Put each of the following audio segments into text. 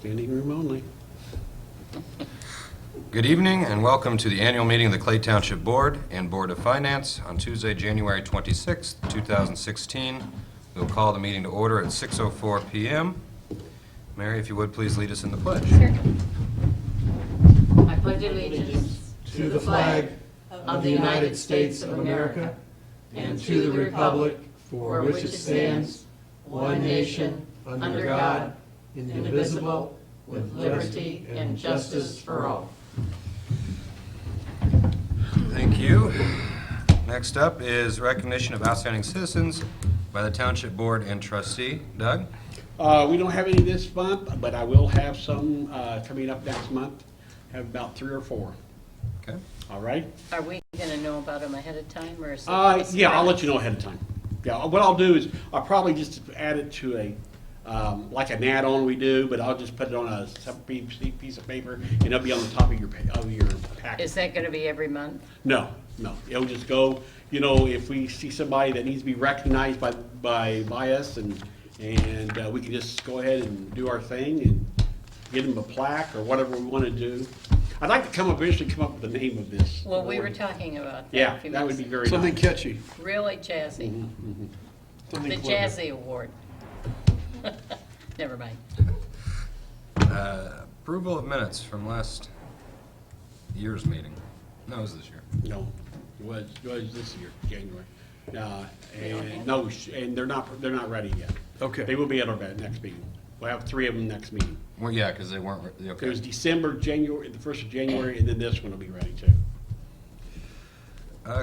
Standing room only. Good evening and welcome to the annual meeting of the Clay Township Board and Board of Finance on Tuesday, January 26, 2016. We'll call the meeting to order at 6:04 p.m. Mary, if you would, please lead us in the pledge. Sure. I pledge allegiance to the flag of the United States of America and to the republic for which it stands, one nation, under God, indivisible, with liberty and justice for all. Thank you. Next up is recognition of outstanding citizens by the Township Board and Trustee. Doug? We don't have any this month, but I will have some coming up next month. Have about 3 or 4. Okay. All right? Are we going to know about them ahead of time, or is it? Yeah, I'll let you know ahead of time. Yeah, what I'll do is I'll probably just add it to a like an add-on we do, but I'll just put it on a separate piece of paper, and it'll be on the top of your packet. Is that going to be every month? No, it'll just go. You know, if we see somebody that needs to be recognized by us, and we can just go ahead and do our thing and give them a plaque or whatever we want to do. I'd like to eventually come up with the name of this. Well, we were award. talking about that. Yeah, a few that would minutes be ago. very Something nice. catchy. Really jazzy. Mm-hmm. The Something clever. Jazzy Award. Never mind. Approval of minutes from last year's meeting. No, it was this year. No, it was this year, January. And they're not ready yet. Okay. They will be at our next meeting. We'll have 3 of them next meeting. Well, yeah, because they weren't, okay. There's December, January, the 1st of January, and then this one will be ready too.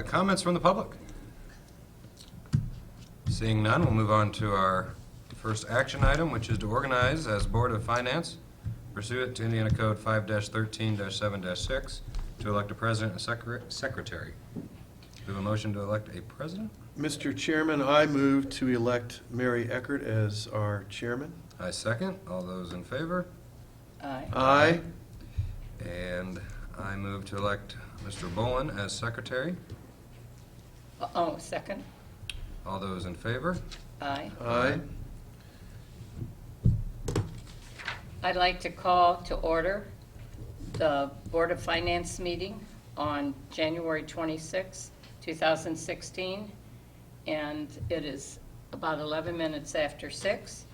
Comments from the public? Seeing none, we'll move on to our first action item, which is to organize as Board of Finance pursuant to Indiana Code 5-13-7-6 to elect a president and secretary. Do we have a motion to elect a president? Mr. Chairman, I move to elect Mary Eckert as our chairman. I second. All those in favor? Aye. Aye. And I move to elect Mr. Bolin as secretary. Oh, second? All those in favor? Aye. Aye. I'd like to call to order the Board of Finance meeting on January 26, 2016, and it is about 11 minutes after 6.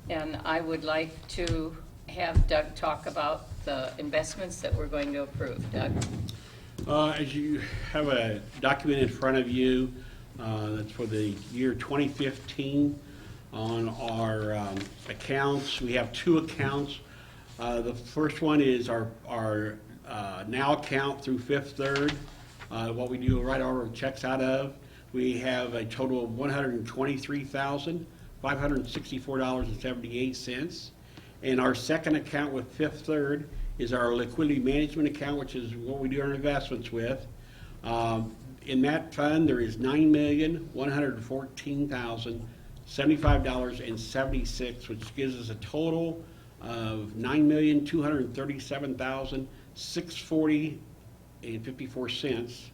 And I would like to have Doug talk about the investments that we're going to approve. Doug? As you have a document in front of you, that's for the year 2015 on our accounts. We have 2 accounts. The first one is our now account through Fifth Third, what we do write our checks out of. We have a total of $123,564.78. And our second account with Fifth Third is our liquidity management account, which is what we do our investments with. In that fund, there is $9,114,075.76, which gives us a total of $9,237,640.54.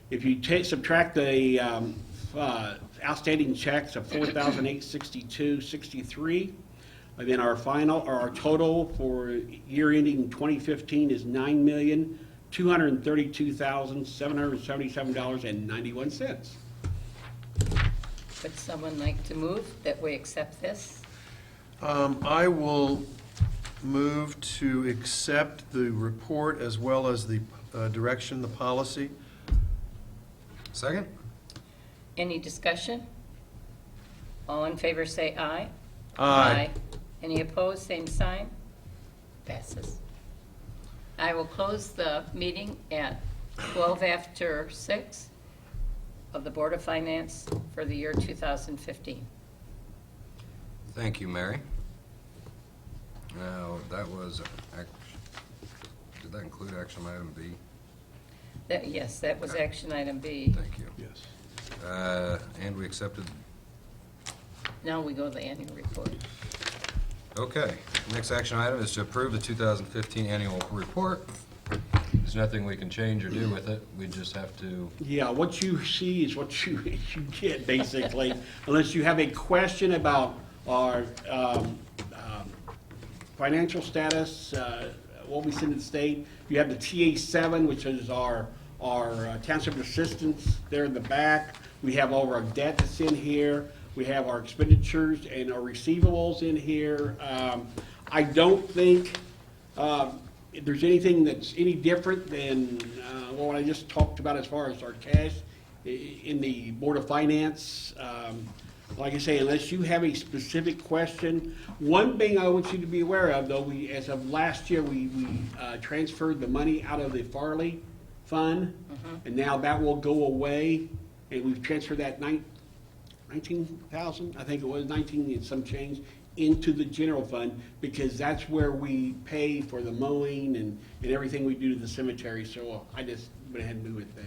If you subtract the outstanding checks of $4,862.63, then our total for year ending 2015 is $9,232,777.91. Would someone like to move that we accept this? I will move to accept the report as well as the direction, the policy. Second? Any discussion? All in favor say aye. Aye. Any opposed, same sign. Passes. I will close the meeting at 12 after 6 of the Board of Finance for the year 2015. Thank you, Mary. Now, did that include action item B? Yes, that was action item B. Thank you. Yes. And we accepted. Now we go to the annual report. Okay. Next action item is to approve the 2015 annual report. There's nothing we can change or do with it. We just have to. Yeah, what you see is what you get, basically, unless you have a question about our financial status, what we send to the state. You have the TA7, which is our township assistance there in the back. We have all our debt that's in here. We have our expenditures and our receivables in here. I don't think if there's anything that's any different than what I just talked about as far as our cash in the Board of Finance. Like I say, unless you have a specific question, one thing I want you to be aware of, though, as of last year, we transferred the money out of the Farley Fund, and now that will go away, and we've transferred that 19,000, I think it was 19 and some change, into the general fund, because that's where we pay for the mowing and everything we do to the cemetery. So I just went ahead and moved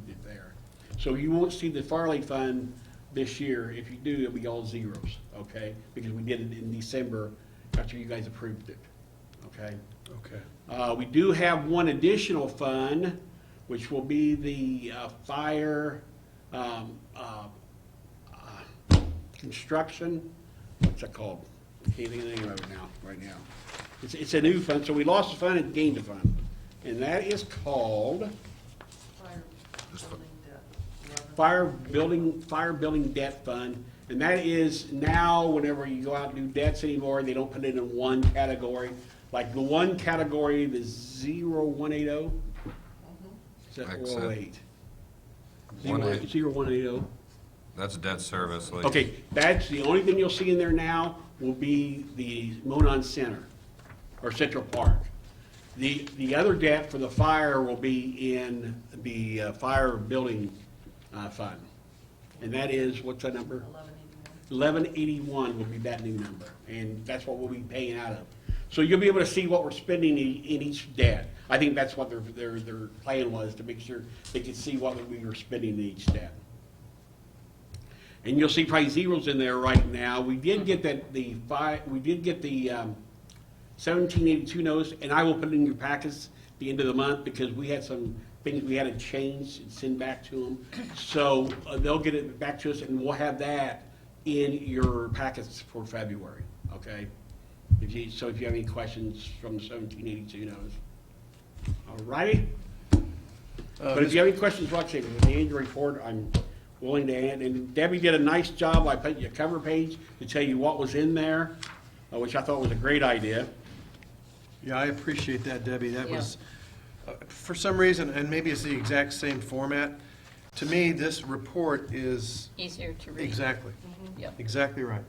it there. So you won't see the Farley Fund this year. If you do, it'll be all zeros, okay? Because we did it in December after you guys approved it, okay? Okay. We do have one additional fund, which will be the fire construction, what's that called? I can't think of the name of it right now. It's a new fund, so we lost a fund and gained a fund. And that is called Fire Building Debt Fund. And that is now, whenever you go out and do debts anymore, they don't put it in one category. Like the one category, the 0180, is that Like I said. 408? 0180. That's debt service. Like, Okay, that's the only thing you'll see in there now will be the Monon Center, or Central Park. The other debt for the fire will be in the Fire Building Fund. And that is, what's that number? 1181 will be that new number, and that's what we'll be paying out of. So you'll be able to see what we're spending in each debt. I think that's what their plan was, to make sure they could see what we were spending in each debt. And you'll see probably zeros in there right now. We did get the 1782 notice, and I will put it in your packets at the end of the month, because we had some things we had to change and send back to them. So they'll get it back to us, and we'll have that in your packets for February, okay? So if you have any questions from the 1782 notice. All righty? But if you have any questions, like I say, with the annual report, I'm willing to add. And Debbie did a nice job. I put you a cover page to tell you what was in there, which I thought was a great idea. Yeah, I appreciate that, Debbie. That Yeah. was, for some reason, and maybe it's the exact same format, to me, this report is Easier to read. exactly, Yep. exactly right.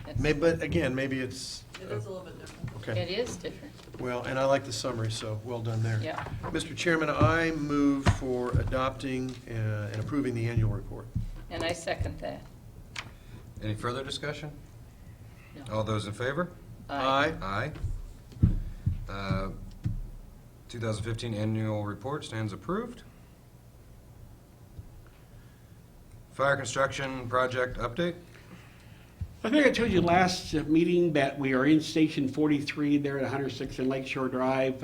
That's- But again, maybe it's, It is a little bit different. okay. It is different, Well, and I like the summary, so well done there. yeah. Mr. Chairman, I move for adopting and approving the annual report. And I second that. any further discussion? No. All those in favor? Aye. Aye. 2015 annual report stands approved. Fire construction project update. I think I told you last meeting that we are in Station 43 there at 106 and Lakeshore Drive.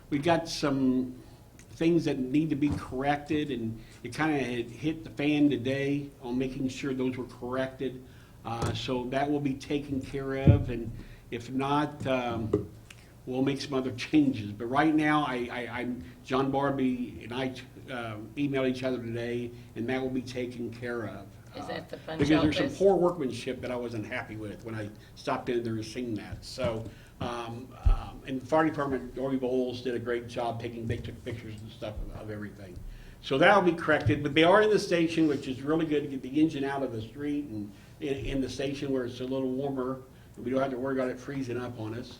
We got some things that need to be corrected, and it kind of hit the fan today on making sure those were corrected. So that will be taken care of, and if not, we'll make some other changes. But right now, I'm John Barbie and I emailed each other today, and that will be taken care of. Is that the punch Because there's some office? poor workmanship that I wasn't happy with when I stopped in there and seen that. So, and the fire department, Dorby Bowles did a great job they took pictures and stuff of everything. So that'll be corrected, but they are in the station, which is really good to get the engine out of the street and in the station where it's a little warmer, and we don't have to worry about it freezing up on us.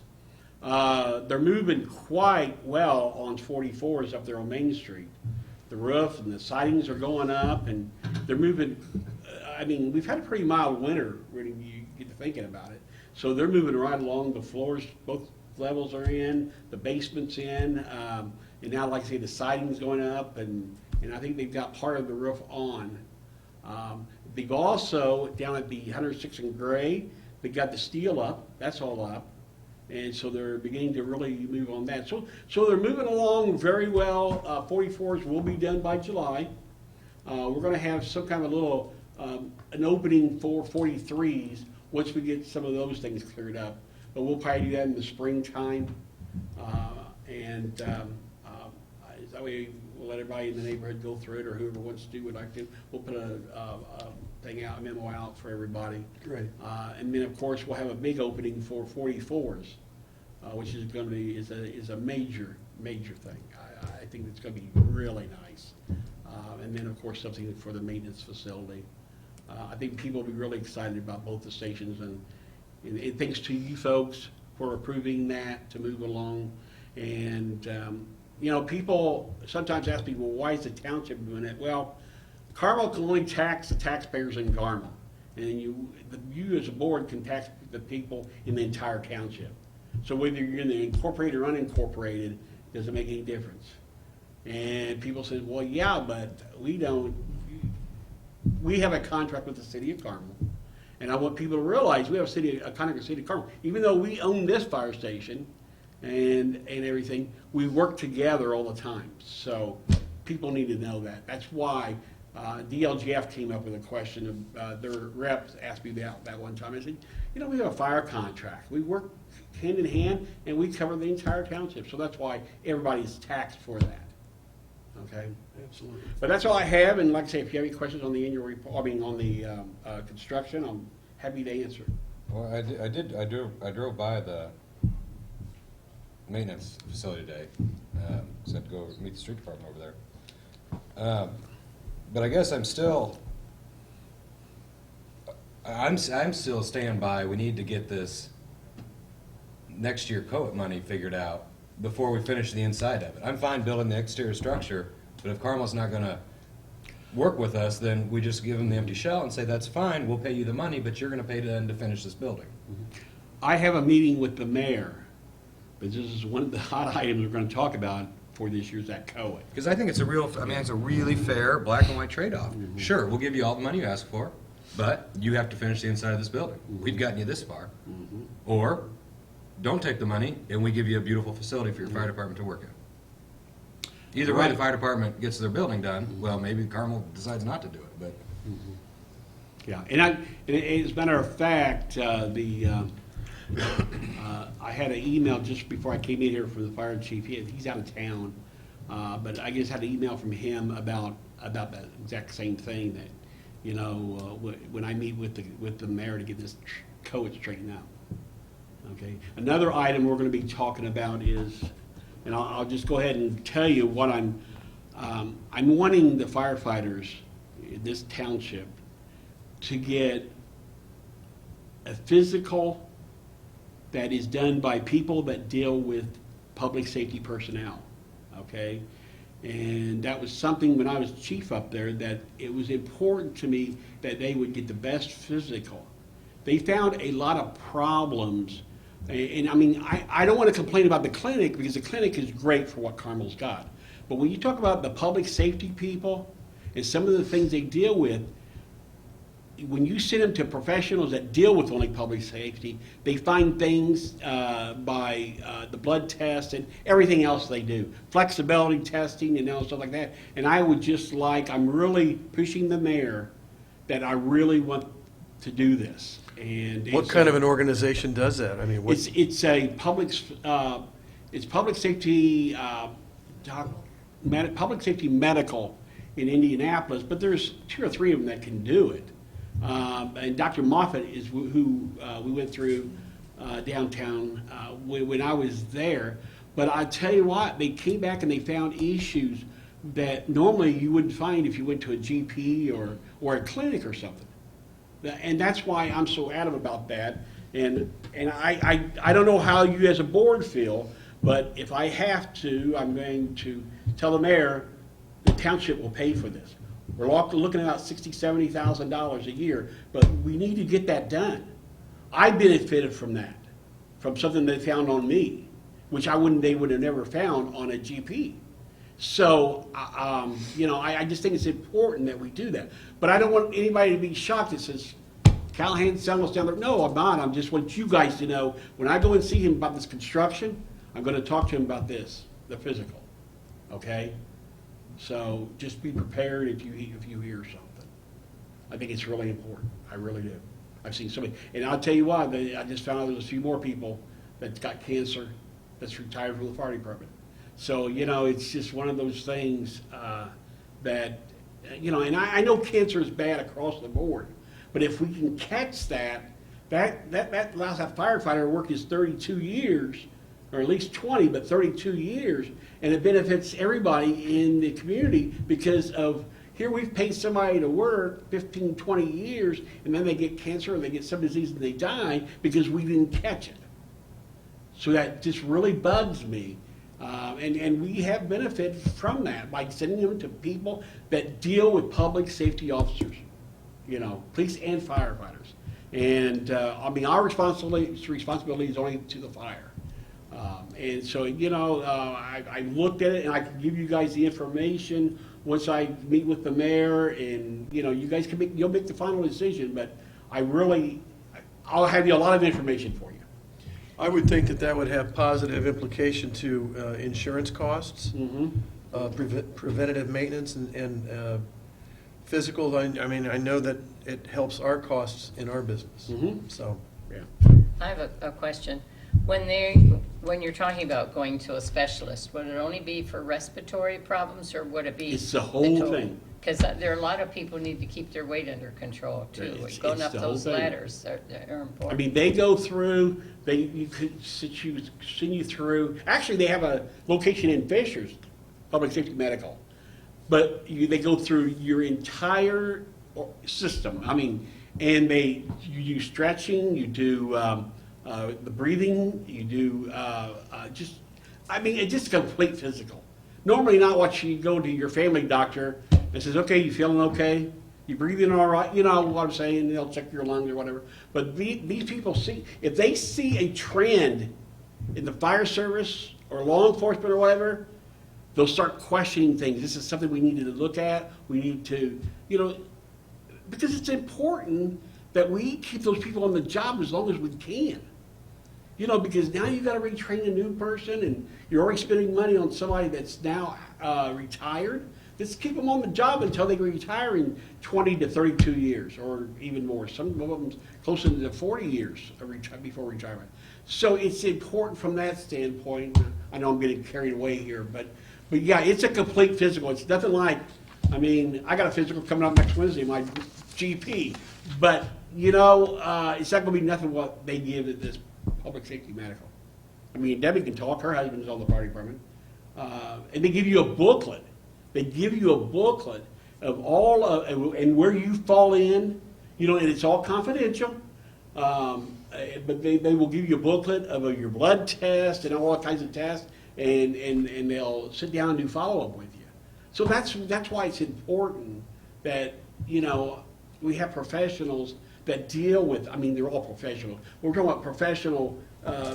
They're moving quite well on 44s up there on Main Street. The roof and the sidings are going up, and they're moving. I mean, we've had a pretty mild winter when you get to thinking about it. So they're moving right along. The floors, both levels are in, the basement's in, and now, like I say, the siding's going up, and I think they've got part of the roof on. They've also, down at the 106 and Gray, they got the steel up. That's all up. And so they're beginning to really move on that. So they're moving along very well. 44s will be done by July. We're going to have some kind of little, an opening for 43s once we get some of those things cleared up. but we'll probably do that in the springtime. And that way we'll let everybody in the neighborhood go through it, or whoever wants to do what I do. We'll put a thing out, a memo out for everybody. Great. And then, of course, we'll have a big opening for 44s, which is going to be, is a major thing. I think it's going to be really nice. And then, of course, something for the maintenance facility. I think people will be really excited about both the stations, and thanks to you folks for approving that to move along. And, you know, people sometimes ask me, well, why is the township doing it? Well, Carmel can only tax the taxpayers in Carmel. And you as a board can tax the people in the entire township. So whether you're in the incorporated or unincorporated, doesn't make any difference. And people say, well, yeah, but we don't. We have a contract with the city of Carmel. And I want people to realize we have a contract with the city of Carmel. Even though we own this fire station and everything, we work together all the time. So people need to know that. That's why DLGF came up with a question of, their reps asked me about that one time. I said, you know, we have a fire contract. We work hand in hand, and we cover the entire township. So that's why everybody's taxed for that. Okay? Absolutely. But that's all I have, and like I say, if you have any questions on the annual report, I mean, on the construction, I'm happy to answer. Well, I drove by the maintenance facility today, so I had to go meet the street department over there. But I guess I'm still staying by, we need to get this next year COIT money figured out before we finish the inside of it. I'm fine building the exterior structure, but if Carmel's not gonna work with us, then we just give them the empty shell and say, that's fine, we'll pay you the money, but you're gonna pay them to finish this building. I have a meeting with the mayor, but this is one of the hot items we're gonna talk about for this year's that COIT. Because I think it's a really fair black and white trade-off. Sure, we'll give you all the money you ask for, but you have to finish the inside of this building. We've gotten you this far. Or, don't take the money, and we give you a beautiful facility for your fire department to work in. Either way, the fire department gets their building done, well, maybe Carmel decides not to do it, but. Yeah, and as a matter of fact, I had an email just before I came in here from the fire chief. He's out of town, but I just had an email from him about that exact same thing, that, you know, when I meet with the mayor to get this COIT straightened out. Okay. Another item we're going to be talking about is, and I'll just go ahead and tell you what I'm wanting the firefighters in this township to get a physical that is done by people that deal with public safety personnel, okay? And that was something when I was chief up there, that it was important to me that they would get the best physical. They found a lot of problems, and I mean, I don't want to complain about the clinic, because the clinic is great for what Carmel's got. But when you talk about the public safety people and some of the things they deal with, when you send them to professionals that deal with only public safety, they find things by the blood test and everything else they do, flexibility testing and all stuff like that. And I would just I'm really pushing the mayor that I really want to do this. And What kind of an organization does that? I mean, what's, it's a public safety public safety medical in Indianapolis, but there's 2 or 3 of them that can do it. And Dr. Moffitt is who we went through downtown when I was there. But I tell you what, they came back and they found issues that normally you wouldn't find if you went to a GP or a clinic or something. And that's why I'm so adamant about that. And I don't know how you as a board feel, but if I have to, I'm going to tell the mayor the township will pay for this. We're looking at about $60,000, $70,000 a year, but we need to get that done. I benefited from that, from something they found on me, which they would have never found on a GP. So, you know, I just think it's important that we do that. But I don't want anybody to be shocked that says, Callahan's selling us down there. No, I'm not. I just want you guys to know, when I go and see him about this construction, I'm going to talk to him about this, the physical, okay? So just be prepared if you hear something. I think it's really important. I really do. I've seen so many, and I'll tell you why, I just found out there's a few more people that's got cancer that's retired from the fire department. So, it's just one of those things that, and I know cancer is bad across the board, but if we can catch that allows that firefighter to work his 32 years, or at least 20, but 32 years, and it benefits everybody in the community because of, here we've paid somebody to work 15, 20 years, and then they get cancer or they get some disease and they die because we didn't catch it. So that just really bugs me. And we have benefit from that by sending them to people that deal with public safety officers, police and firefighters. And our responsibility is only to the fire. And so, I looked at it, and I can give you guys the information once I meet with the mayor, and, you guys you'll make the final decision, but I'll have you a lot of information for you. I would think that would have positive implication to insurance costs, preventative maintenance, and physical. I mean, I know that it helps our costs in our business. So, Yeah. I have a question. When you're talking about going to a specialist, would it only be for respiratory problems, or would it be? It's the whole thing. Because there are a lot of people who need to keep their weight under control too. Going up the whole those thing. ladders are important. I mean, they go through, you could send you through, actually, they have a location in Fishers, Public Safety Medical, but they go through your entire system. I mean, and you do stretching, you do the breathing, you do it's just complete physical. Normally not what you go to your family doctor and says, okay, you feeling okay? You breathing all right? You know what I'm saying? They'll check your lungs or whatever. But these people if they see a trend in the fire service or law enforcement or whatever, they'll start questioning things. This is something we need to look at. We need to, because it's important that we keep those people on the job as long as we can. Because now you've got to retrain a new person, and you're already spending money on somebody that's now retired. Let's keep them on the job until they retire in 20 to 32 years, or even more. Some of them closer to 40 years before retirement. So it's important from that standpoint. I know I'm getting carried away here, but yeah, it's a complete physical. It's nothing like, I got a physical coming up next Wednesday, my GP, but it's not going to be nothing what they give at this Public Safety Medical. Debbie can talk. Her husband's on the fire department. And they give you a booklet. They give you a booklet of all and where you fall in, and it's all confidential. But they will give you a booklet of your blood test and all kinds of tests, and they'll sit down and do follow-up with you. So that's why it's important that, we have professionals that deal with, they're all professional. We're talking about professional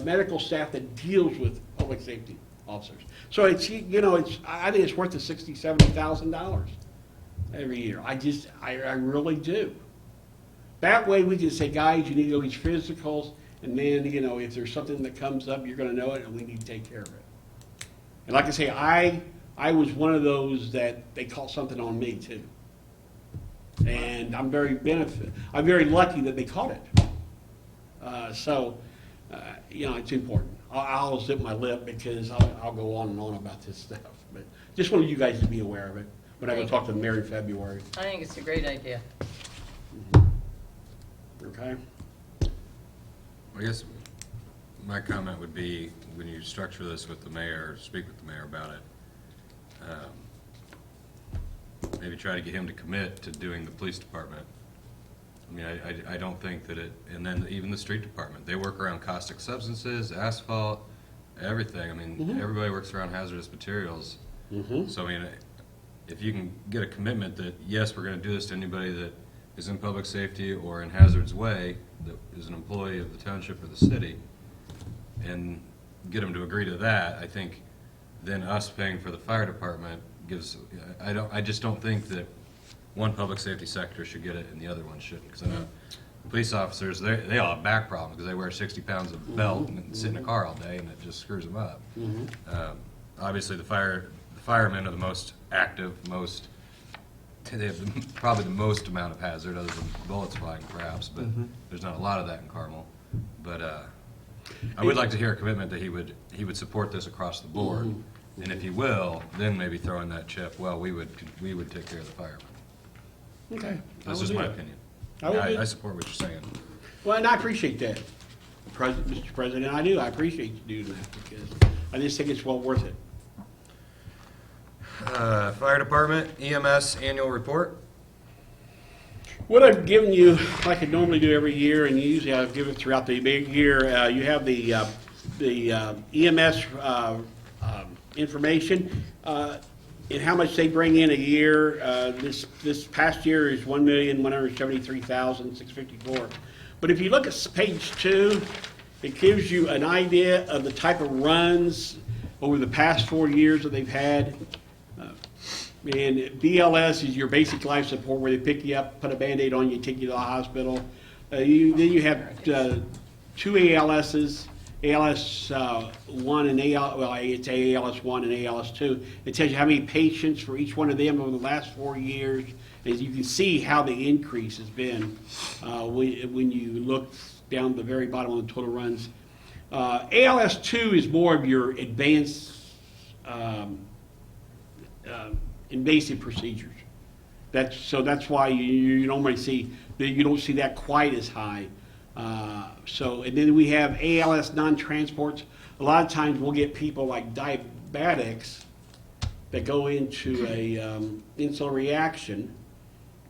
medical staff that deals with public safety officers. So I think it's worth the $60,000, $70,000 every year. I really do. That way we can say, guys, you need to go get your physicals, and then, if there's something that comes up, you're going to know it, and we need to take care of it. And like I say, I was one of those that they caught something on me too. And I'm very lucky that they caught it. It's important. I'll zip my lip because I'll go on and on about this stuff. But just wanted you guys to be aware of it when I go talk to the mayor in February. I think it's a great idea. Okay? I guess my comment would be, when you structure this with the mayor, speak with the mayor about it, maybe try to get him to commit to doing the police department. I don't think that and then even the street department, they work around caustic substances, asphalt, everything. Everybody works around hazardous materials. So, if you can get a commitment that, yes, we're going to do this to anybody that is in public safety or in hazards way, that is an employee of the township or the city, and get them to agree to that, I think then us paying for the fire department gives, I just don't think that one public safety sector should get it and the other one shouldn't. Because I know police officers, they all have back problems because they wear 60 pounds of belt and sit in a car all day, and it just screws them up. Obviously, the firemen are the most active, most they have probably the most amount of hazard, other than bullets flying perhaps, but there's not a lot of that in Carmel. But I would like to hear a commitment that he would support this across the board. And if he will, then maybe throw in that chip, well, we would take care of the firemen. Okay. That's just my opinion. I support what you're saying. Well, and I appreciate that, Mr. President. I do. I appreciate you doing that because I just think it's well worth it. Fire Department EMS annual report. What I've given you, like I normally do every year, and usually I give it throughout the big year, you have the EMS information and how much they bring in a year. This past year is $1,173,654. But if you look at page 2, it gives you an idea of the type of runs over the past 4 years that they've had. And BLS is your basic life support where they pick you up, put a Band-Aid on you, take you to the hospital. Then you have 2 ALSs, ALS 1 and it's ALS 1 and ALS 2. It tells you how many patients for each one of them over the last 4 years. As you can see how the increase has been when you look down the very bottom on the total runs. ALS 2 is more of your advanced invasive procedures. That's why you normally see you don't see that quite as high. And then we have ALS non-transports. A lot of times we'll get people like diabetics that go into a insulin reaction,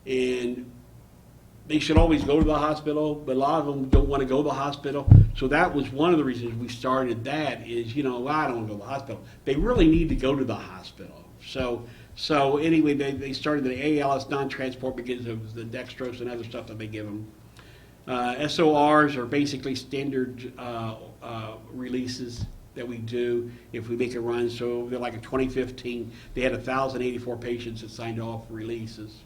and they should always go to the hospital, but a lot of them don't want to go to the hospital. So that was one of the reasons we started that is, I don't want to go to the hospital. They really need to go to the hospital. So anyway, they started the ALS non-transport because of the dextrose and other stuff that they give them. SORs are basically standard releases that we do if we make a run. So they're like in 2015, they had 1,084 patients that signed off releases.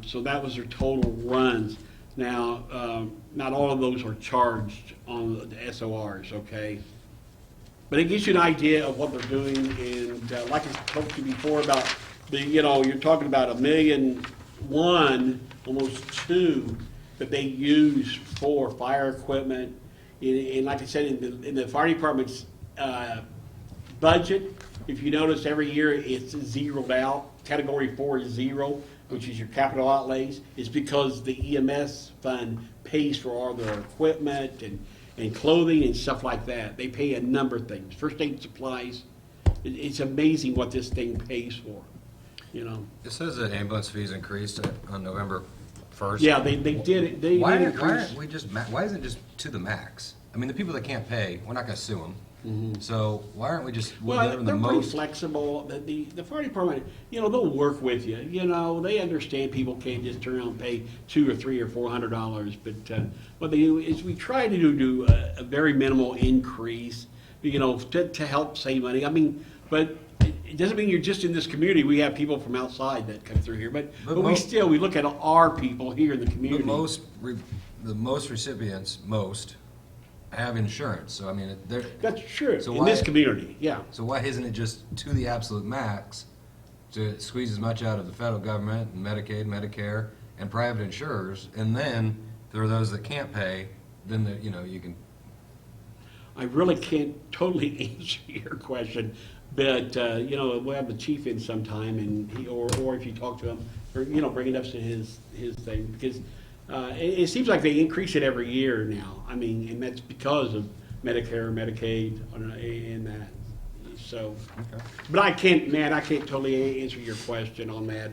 So that was their total runs. Now, not all of those are charged on the SORs, okay? But it gives you an idea of what they're doing, and like I talked to you before about you're talking about $1.1 million, almost $2 million that they use for fire equipment. And like I said, in the fire department's budget, if you notice every year it's zeroed out. Category 4 is 0, which is your capital outlays. It's because the EMS fund pays for all their equipment and clothing and stuff like that. They pay a number of things. First aid supplies. It's amazing what this thing pays for, It says that ambulance fees increased on November 1st. Yeah, they did it. Why isn't it just to the max? I mean, the people that can't pay, we're not going to sue them. So why aren't we just give them the they're pretty most? flexible. The fire department, they'll work with you. They understand people can't just turn around and pay $200 or $300 or $400. But what they do is we try to do a very minimal increase, to help save money. I mean, but it doesn't mean you're just in this community. We have people from outside that come through here, but we look at our people here in the community. But the most recipients have insurance, so I mean, That's true, so in this community, yeah. So why isn't it just to the absolute max to squeeze as much out of the federal government, and Medicaid, Medicare, and private insurers, and then there are those that can't pay, then you can. I really can't totally answer your question, but we'll have the chief in sometime, and or if you talk to him, or bring it up to his thing, because it seems like they increase it every year now. I mean, and that's because of Medicare, Medicaid, and that. So, okay. But I can't totally answer your question on that.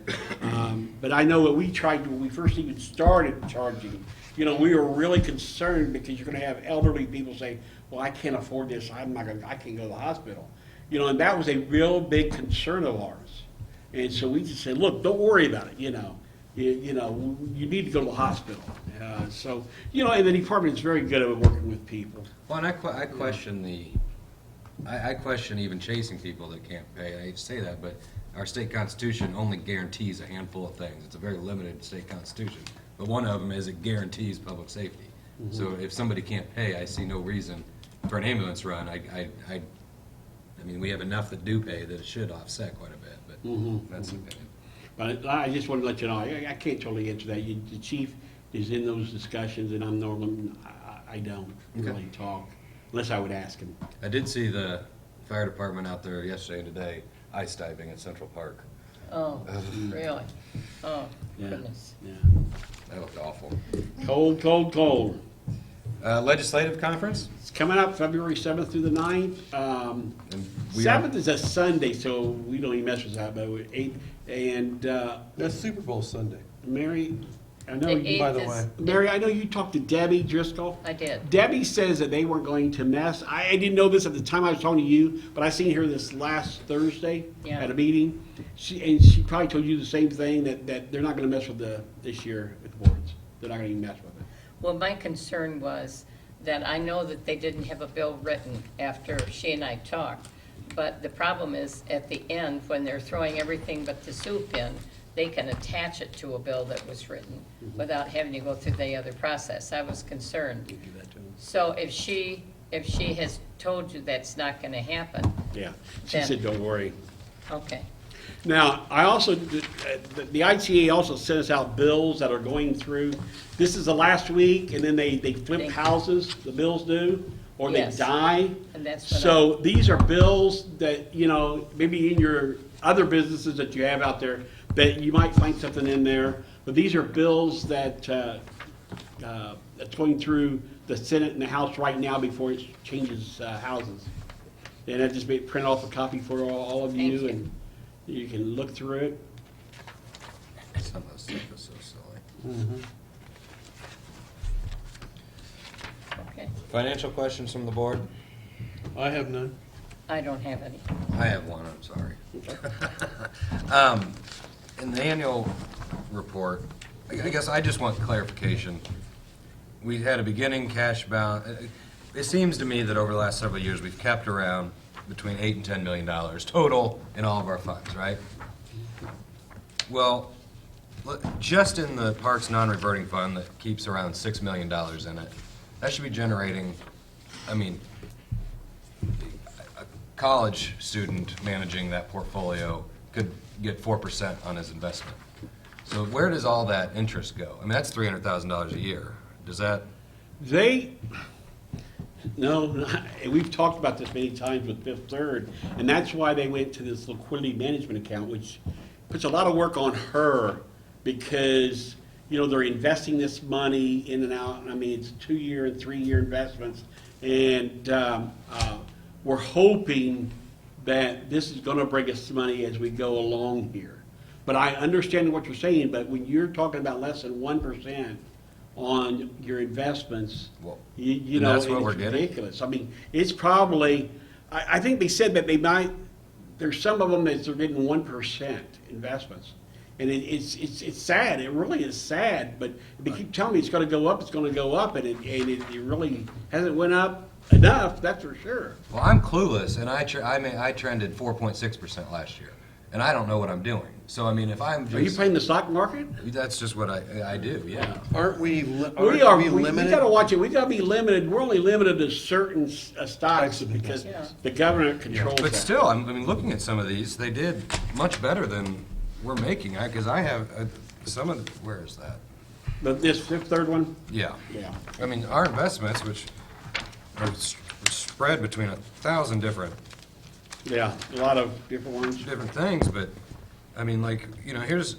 But I know that we tried when we first even started charging. We were really concerned because you're going to have elderly people say, "Well, I can't afford this. I can't go to the hospital." And that was a real big concern of ours. And so we just said, "Look, don't worry about it. You need to go to the hospital." And the department is very good at working with people. Well, and I question I question even chasing people that can't pay. I hate to say that, but our state constitution only guarantees a handful of things. It's a very limited state constitution. But one of them is it guarantees public safety. So if somebody can't pay, I see no reason for an ambulance run. I mean, we have enough that do pay that it should offset quite a bit, but that's the opinion. But I just wanted to let you know, I can't totally answer that. The chief is in those discussions, and I'm normally, I don't really talk, unless I would ask him. I did see the fire department out there yesterday and today ice diving at Central Park. Oh, really? Oh, Yeah. goodness. Yeah. That looked awful. Cold, cold, cold. Legislative conference? It's coming up February 7th through the 9th. And we are- 7th is a Sunday, so we don't even mess with that, but 8th, and That's Super Bowl Sunday. Mary, I know The you, by 8th the is- way. Mary, I know you talked to Debbie Driscoll. I did. Debbie says that they weren't going to mess. I didn't know this at the time I was talking to you, but I seen her this last Thursday Yeah. at a meeting. She probably told you the same thing, that they're not gonna mess with this year with the boards. They're not gonna even mess with it. Well, my concern was that I know that they didn't have a bill written after she and I talked, but the problem is, at the end, when they're throwing everything but the soup in, they can attach it to a bill that was written without having to go through the other process. I was concerned. You give that to them. So if she has told you that's not gonna happen, Yeah, she Then- said, don't worry. okay. Now, I also, the ITA also sent us out bills that are going through. This is the last week, and then they flip houses, the bills do, or they Yes. die. And that's what So these are bills that, maybe in your other businesses that you have out there, that you might find something in there. But these are bills that, that's going through the Senate and the House right now before it changes houses. And I just print off a copy for all of Thank you, you. and you can look through it. Some of the stuff is so silly. Okay, Financial questions from the board? I have none. I don't have any. I have one, I'm sorry. In the annual report, I guess I just want clarification. We had a beginning cash balance. It seems to me that over the last several years, we've kept around between $8 and $10 million total in all of our funds, right? Well, just in the Parks Non-Reverting Fund that keeps around $6 million in it, that should be generating, I mean, a college student managing that portfolio could get 4% on his investment. So where does all that interest go? I mean, that's $300,000 a year. Does that, No, and we've talked about this many times with Fifth Third, and that's why they went to this liquidity management account, which puts a lot of work on her, because, they're investing this money in and out. I mean, it's 2-year and 3-year investments, and we're hoping that this is gonna bring us money as we go along here. But I understand what you're saying, but when you're talking about less than 1% on your investments, well, you and know, that's what it's we're getting? ridiculous. I mean, it's probably, I think they said that they might, there's some of them that they're getting 1% investments. And it's sad, it really is sad, but they keep telling me it's gonna go up, and it really hasn't went up enough, that's for sure. well, I'm clueless, and I trended 4.6% last year, and I don't know what I'm doing. So, I mean, if I'm Are you just, playing the stock market? that's just what I do, yeah. Aren't we We are, we limited? gotta watch it, we gotta be limited, we're only limited to certain stocks, Types of because investments. the government controls that. But still, I mean, looking at some of these, they did much better than we're making, because I have some of, where is that? But this Fifth Third one? Yeah. Yeah. I mean, our investments, which are spread between 1,000 different Yeah, a lot of different ones. things, but, I mean, like, here's,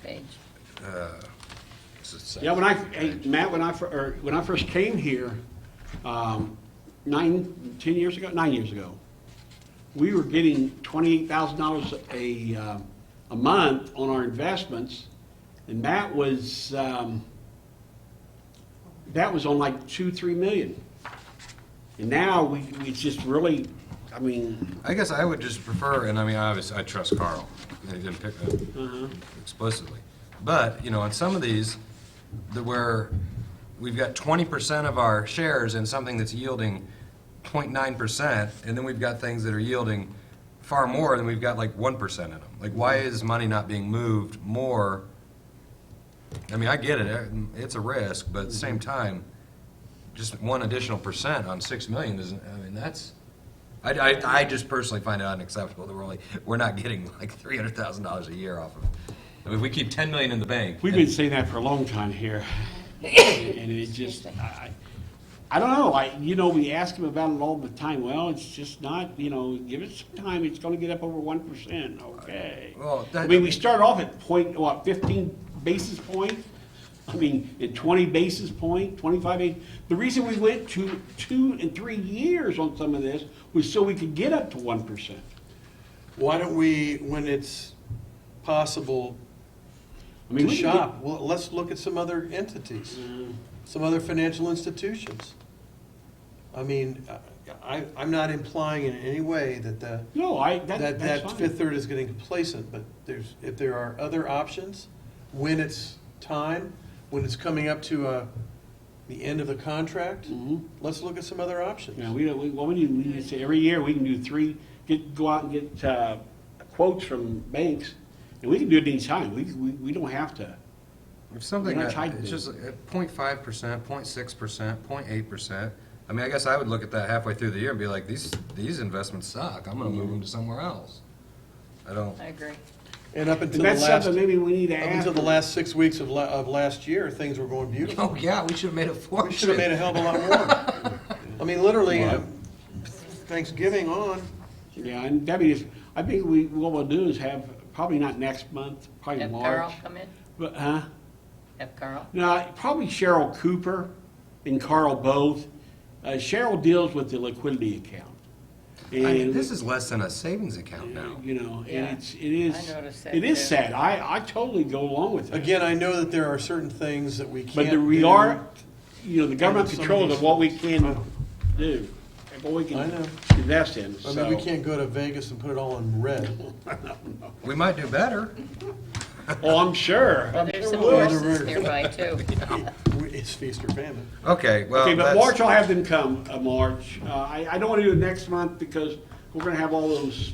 Page. Yeah, Matt, when I first came here, 9 years ago, we were getting $28,000 a month on our investments, and that was on like 2-3 million. And now it's just really, I mean, I guess I would just prefer, and I mean, obviously, I trust Carl. He didn't pick it explicitly. But, on some of these, where we've got 20% of our shares in something that's yielding 0.9%, and then we've got things that are yielding far more, and we've got like 1% in them. Like, why is money not being moved more? I mean, I get it, it's a risk, but at the same time, just one additional percent on 6 million isn't, I mean, I just personally find it unacceptable that we're not getting like $300,000 a year off of. I mean, if we keep 10 million in the bank. We've been saying that for a long time here. And it just, I don't know, we ask them about it all the time. Well, it's just not, give it some time, it's gonna get up over 1%, okay. Well, I mean, we start off at 15 basis point? I mean, at 20 basis point, 25. The reason we went to 2 and 3 years on some of this was so we could get up to 1%. Why don't we, when it's possible I mean, to we can shop, well, let's look at some other entities, some other financial institutions. I mean, I'm not implying in any way that that's that fine. Fifth Third is getting complacent, but if there are other options, when it's time, when it's coming up to the end of the contract, let's look at some other options. Yeah, we say every year we can do go out and get quotes from banks, and we can do it anytime. We don't have to. If something We're not that, tied to it's it. just 0.5%, 0.6%, 0.8%. I mean, I guess I would look at that halfway through the year and be like, these investments suck. I'm gonna move them to somewhere else. I don't. I agree. And up until And the that's last, something maybe we need to up ask. until the last 6 weeks of last year, things were going beautiful. Oh, yeah, we should have made a fortune. We should have made a hell of a lot more. I mean, literally, Right. Thanksgiving on, Yeah, and Debbie, I think what we'll do is have, probably not next month, probably Have March. Carl come in? But, Have Carl? No, probably Cheryl Cooper and Carl both. Cheryl deals with the liquidity account. I mean, And, this is less than a savings account now. Yeah, and it is, I noticed that it is too. sad. I totally go along with it. again, I know that there are certain things that we can't But do. we are, the government Some of controls these- of what we can do, and what we I can know. invest in, I so. mean, we can't go to Vegas and put it all in red. We might do better. Oh, I'm sure. Well, there's some will. horses nearby too. It's feast or famine. Okay, well, Okay, but that's- March, I'll have them come, March. I don't want to do it next month because we're going to have all those,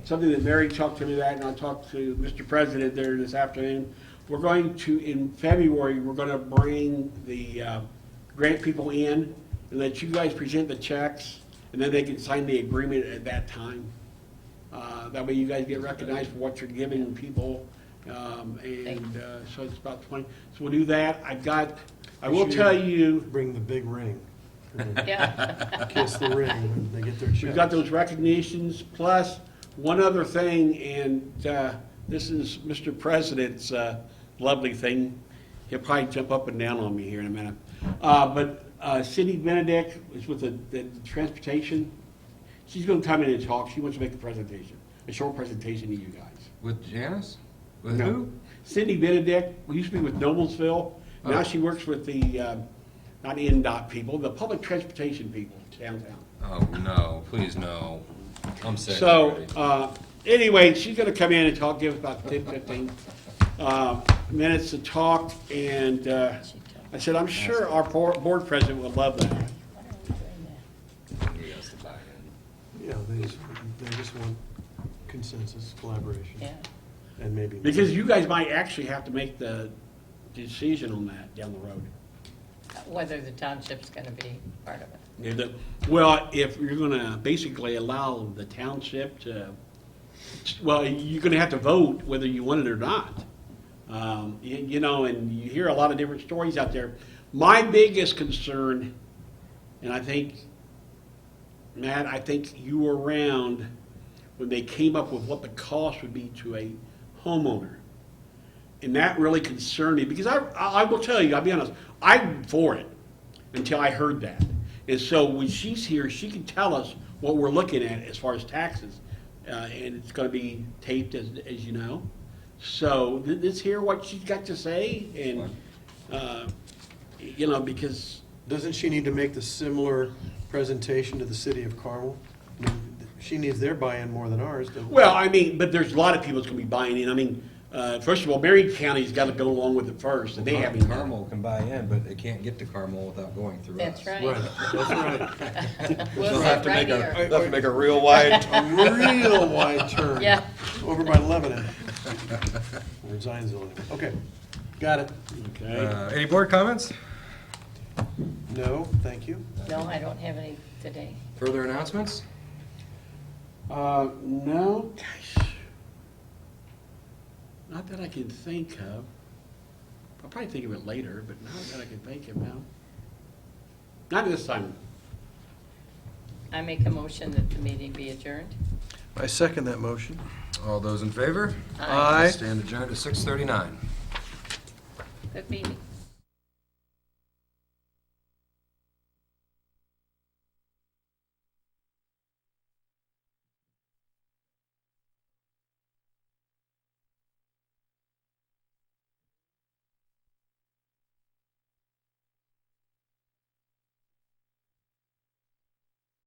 something that Mary talked to me about, and I talked to Mr. President there this afternoon. We're going to, in February, we're going to bring the grant people in and let you guys present the checks, and then they can sign the agreement at that time. That way you guys get recognized for what you're giving people. So it's about 20. So we'll do that. I will tell you, Bring the big ring. Yeah. Kiss the ring when they get their check. we've got those recognitions, plus one other thing, and this is Mr. President's lovely thing. He'll probably jump up and down on me here in a minute. But Cindy Benedict is with the transportation. She's going to come in and talk. She wants to make a short presentation to you guys. With Janice? With No. who? Cindy Benedict, we used to be with Noblesville. Now Oh. she works with the, not NDOT people, the public transportation people downtown. Oh, no, please, no. I'm sick So, already. anyway, she's gonna come in and talk, give us about 10, 15 minutes to talk, and I said, I'm sure our board president would love that. He has to buy in. Yeah, they just want consensus, collaboration, Yeah. and maybe. Because you guys might actually have to make the decision on that down the road. Whether the township's gonna be part of it. Well, if you're gonna basically allow the township to, well, you're gonna have to vote whether you want it or not. And you hear a lot of different stories out there. My biggest concern, and I think, Matt, I think you were around when they came up with what the cost would be to a homeowner. And that really concerned me, because I will tell you, I'll be honest, I'm for it until I heard that. And so when she's here, she can tell us what we're looking at as far as taxes. And it's gonna be taped, as you know. So let's hear what she's got to say, and, because, Doesn't she need to make the similar presentation to the city of Carmel? I mean, she needs their buy-in more than ours, doesn't she? well, I mean, but there's a lot of people that's gonna be buying in. I mean, first of all, Marion County's gotta go along with it first, and they haven't. Carmel can buy in, but it can't get to Carmel without going through us. That's right. Right, that's right. We'll They'll sit have to right make here. they'll have to make a real wide. A real wide turn. Yeah. Over by Lebanon. Or Zionsville. Okay, got it. Okay. Any board comments? No, thank you. No, I don't have any today. Further announcements? No, gosh. Not that I can think of. I'll probably think of it later, but not that I can think of now. Not this time. I make a motion that the meeting be adjourned. I second that motion. All those in favor? Aye. Stand adjourned at 6:39. Good meeting.